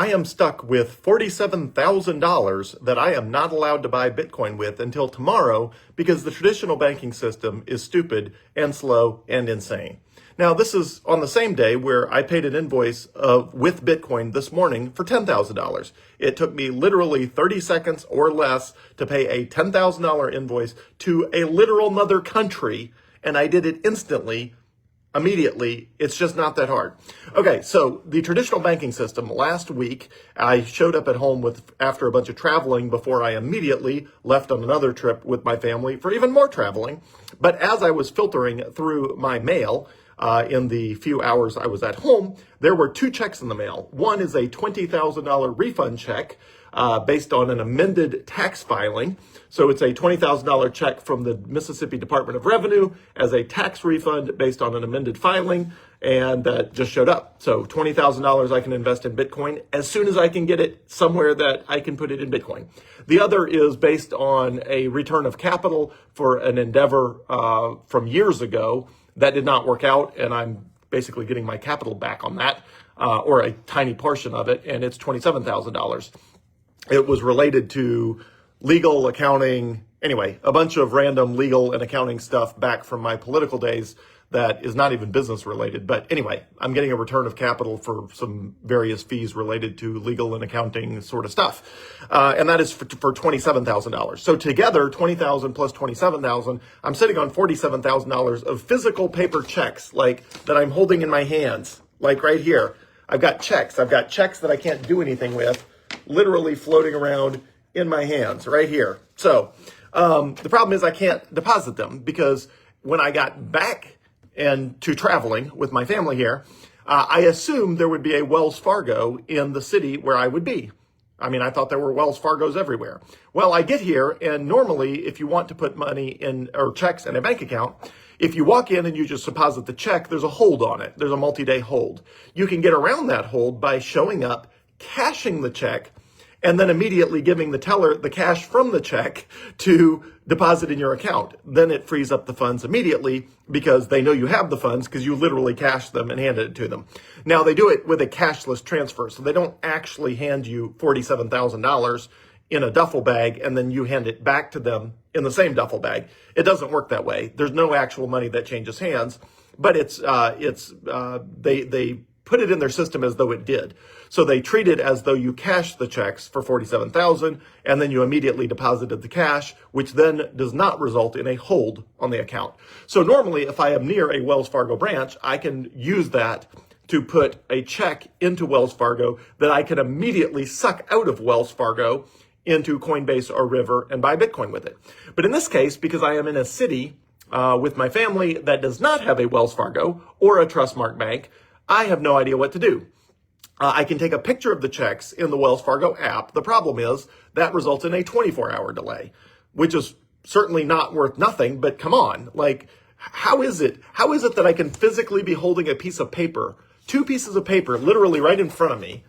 I am stuck with $47,000 that I am not allowed to buy Bitcoin with until tomorrow because the traditional banking system is stupid and slow and insane. Now, this is on the same day where I paid an invoice with Bitcoin this morning for $10,000. It took me literally 30 seconds or less to pay a $10,000 invoice to a literal mother country, and I did it instantly. Immediately. It's just not that hard. Okay, so the traditional banking system, last week, I showed up at home after a bunch of traveling before I immediately left on another trip with my family for even more traveling. But as I was filtering through my mail, in the few hours I was at home, there were two checks in the mail. One is a $20,000 refund check based on an amended tax filing. So it's a $20,000 check from the Mississippi Department of Revenue as a tax refund based on an amended filing, and that just showed up. So $20,000 I can invest in Bitcoin as soon as I can get it somewhere that I can put it in Bitcoin. The other is based on a return of capital for an endeavor from years ago that did not work out, and I'm basically getting my capital back on that, or a tiny portion of it, and it's $27,000. It was related to legal, accounting, anyway, a bunch of random legal and accounting stuff back from my political days that is not even business related. But anyway, I'm getting a return of capital for some various fees related to legal and accounting sort of stuff. And that is for $27,000. So together, $20,000 plus $27,000, I'm sitting on $47,000 of physical paper checks, like that I'm holding in my hands, like right here. I've got checks that I can't do anything with, literally floating around in my hands right here. So the problem is I can't deposit them because when I got back and to traveling with my family here, I assumed there would be a Wells Fargo in the city where I would be. I mean, I thought there were Wells Fargos everywhere. Well, I get here, and normally if you want to put money in or checks in a bank account, if you walk in and you just deposit the check, there's a hold on it. There's a multi-day hold. You can get around that hold by showing up, cashing the check, and then immediately giving the teller the cash from the check to deposit in your account. Then it frees up the funds immediately because they know you have the funds because you literally cashed them and handed it to them. Now, they do it with a cashless transfer, so they don't actually hand you $47,000 in a duffel bag and then you hand it back to them in the same duffel bag. It doesn't work that way. There's no actual money that changes hands, but they put it in their system as though it did. So they treat it as though you cashed the checks for $47,000 and then you immediately deposited the cash, which then does not result in a hold on the account. So normally if I am near a Wells Fargo branch, I can use that to put a check into Wells Fargo that I can immediately suck out of Wells Fargo into Coinbase or River and buy Bitcoin with it. But in this case, because I am in a city with my family that does not have a Wells Fargo or a Trustmark bank, I have no idea what to do. I can take a picture of the checks in the Wells Fargo app. The problem is that results in a 24-hour delay, which is certainly not worth nothing, but come on, like, how is it that I can physically be holding a piece of paper, two pieces of paper, literally right in front of me?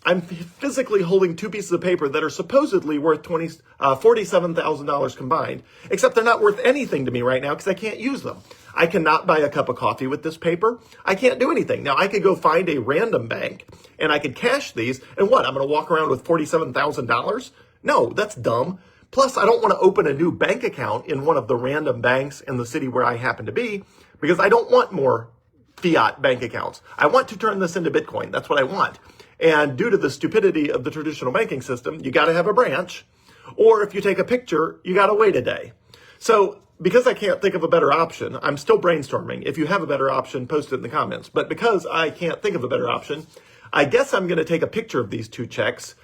I'm physically holding two pieces of paper that are supposedly worth $47,000 combined, except they're not worth anything to me right now because I can't use them. I cannot buy a cup of coffee with this paper. I can't do anything. Now, I could go find a random bank and I could cash these. And what? I'm going to walk around with $47,000? No, that's dumb. Plus, I don't want to open a new bank account in one of the random banks in the city where I happen to be because I don't want more fiat bank accounts. I want to turn this into Bitcoin. That's what I want. And due to the stupidity of the traditional banking system, you got to have a branch. Or if you take a picture, you got to wait a day. So because I can't think of a better option, I'm still brainstorming. If you have a better option, post it in the comments. But because I can't think of a better option, I guess I'm going to take a picture of these two checks,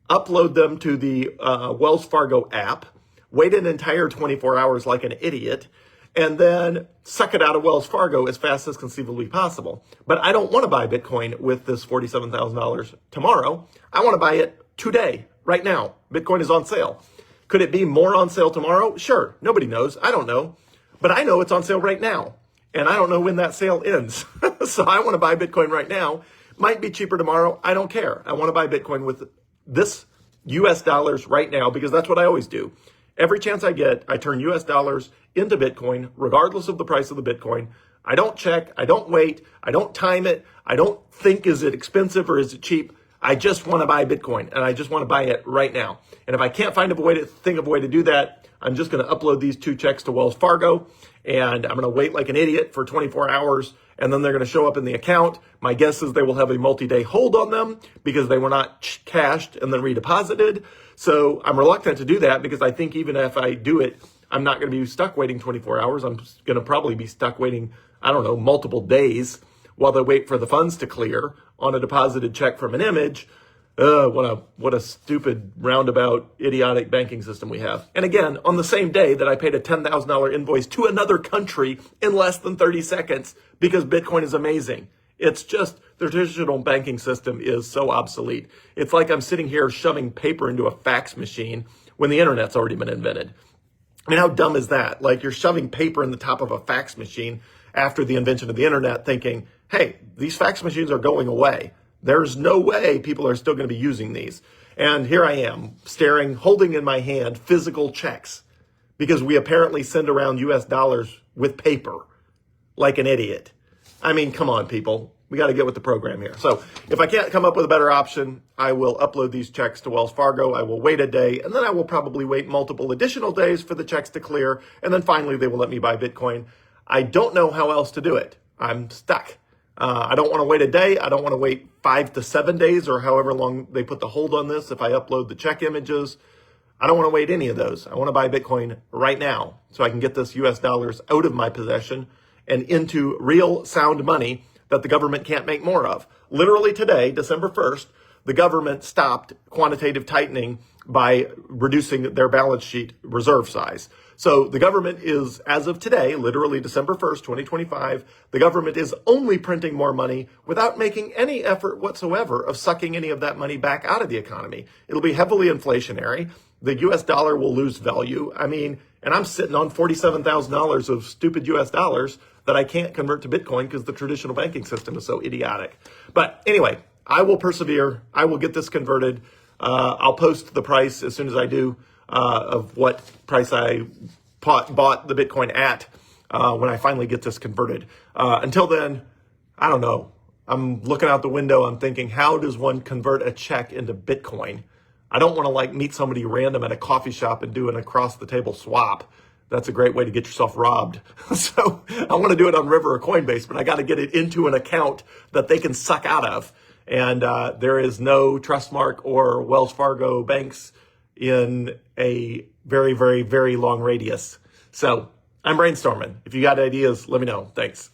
upload them to the Wells Fargo app, wait an entire 24 hours like an idiot, and then suck it out of Wells Fargo as fast as conceivably possible. But I don't want to buy Bitcoin with this $47,000 tomorrow. I want to buy it today, right now. Bitcoin is on sale. Could it be more on sale tomorrow? Sure. Nobody knows. I don't know. But I know it's on sale right now. And I don't know when that sale ends. So I want to buy Bitcoin right now. Might be cheaper tomorrow. I don't care. I want to buy Bitcoin with this US dollars right now because that's what I always do. Every chance I get, I turn US dollars into Bitcoin, regardless of the price of the Bitcoin. I don't check. I don't wait. I don't time it. I don't think, is it expensive or is it cheap? I just want to buy Bitcoin and I just want to buy it right now. And if I can't think of a way to do that, I'm just going to upload these 2 checks to Wells Fargo and I'm going to wait like an idiot for 24 hours and then they're going to show up in the account. My guess is they will have a multi-day hold on them because they were not cashed and then redeposited. So I'm reluctant to do that because I think even if I do it, I'm not going to be stuck waiting 24 hours. I'm going to probably be stuck waiting, I don't know, multiple days while they wait for the funds to clear on a deposited check from an image. What a stupid, roundabout, idiotic banking system we have. And again, on the same day that I paid a $10,000 invoice to another country in less than 30 seconds because Bitcoin is amazing. It's just, the traditional banking system is so obsolete. It's like I'm sitting here shoving paper into a fax machine when the internet's already been invented. I mean, how dumb is that? Like you're shoving paper in the top of a fax machine after the invention of the internet thinking, hey, these fax machines are going away. There's no way people are still going to be using these. And here I am staring, holding in my hand physical checks because we apparently send around US dollars with paper like an idiot. I mean, come on, people. We got to get with the program here. So if I can't come up with a better option, I will upload these checks to Wells Fargo. I will wait a day, and then I will probably wait multiple additional days for the checks to clear. And then finally, they will let me buy Bitcoin. I don't know how else to do it. I'm stuck. I don't want to wait a day. I don't want to wait 5 to 7 days or however long they put the hold on this if I upload the check images. I don't want to wait any of those. I want to buy Bitcoin right now so I can get this US dollars out of my possession and into real sound money that the government can't make more of. Literally today, December 1st, the government stopped quantitative tightening by reducing their balance sheet reserve size. So the government is, as of today, literally December 1st, 2025, the government is only printing more money without making any effort whatsoever of sucking any of that money back out of the economy. It'll be heavily inflationary. The US dollar will lose value. I mean, and I'm sitting on $47,000 of stupid US dollars that I can't convert to Bitcoin because the traditional banking system is so idiotic. But anyway, I will persevere. I will get this converted. I'll post the price as soon as I do of what price I bought the Bitcoin at when I finally get this converted. Until then, I don't know. I'm looking out the window. I'm thinking, how does one convert a check into Bitcoin? I don't want to meet somebody random at a coffee shop and do an across the table swap. That's a great way to get yourself robbed. So I want to do it on River or Coinbase, but I got to get it into an account that they can suck out of. And there is no Trustmark or Wells Fargo banks in a very, very, very long radius. So I'm brainstorming. If you got ideas, let me know. Thanks.